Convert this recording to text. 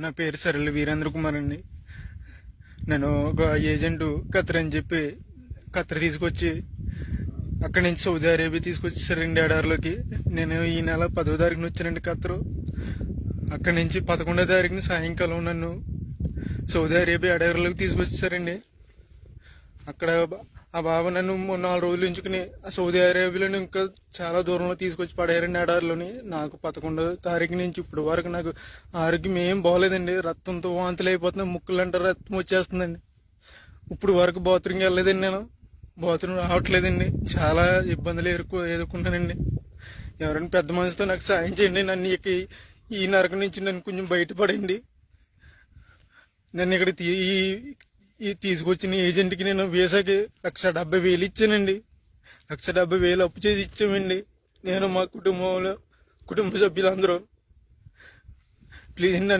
నా పేరు సరళ వీరేంద్ర కుమార్ అండి. నేను ఒక ఏజెంట్ ఖత్తర్ అని చెప్పి ఖత్తర్ తీసుకొచ్చి అక్కడి నుంచి సౌదీ అరేబియా తీసుకొచ్చేసారండి ఎడారిలోకి. నేను ఈ నెల 10వ తారీఖున వచ్చానండి ఖత్తరు. అక్కడి నుంచి 11వ తారీఖున సాయంకాలం నన్ను సౌదీ అరేబియా ఎడారిలోకి తీసుకొచ్చేసారండి. అక్కడ ఆ బాబా నన్ను 4 రోజులు ఉంచుకుని సౌదీ అరేబియాలోని ఇంకా చాలా దూరంలో తీసుకొచ్చి పడేయారండి ఎడారిలోని. నాకు 11వ తారీఖు నుంచి ఇప్పుడు వరకు నాకు ఆరోగ్యం ఏం బాగోలేదండి. రక్తంతో వాంతులు అయిపోతున్నాయి, ముక్కులంటే రక్తం వచ్చేస్తుందండి. ఇప్పుడు వరకు బాత్రూమ్కి వెళ్ళలేదండి, నేను బాత్రూమ్ రావట్లేదండి. చాలా ఇబ్బందులు ఎదుర్కొన్నానండి. ఎవరైనా పెద్ద మనిషితో నాకు సాయం చేయండి. నన్ను ఈ నరకం నుంచి నన్ను కొంచెం బయటపడండి. నన్ను ఇక్కడ తీసుకొచ్చిన ఏజెంట్కి నేను వీసాకి 1,70,000 ఇచ్చానండి. 1,70,000 అప్పు చేసి ఇచ్చామండి, నేను మా కుటుంబ సభ్యులందరూ. ప్లీజ్ నన్ను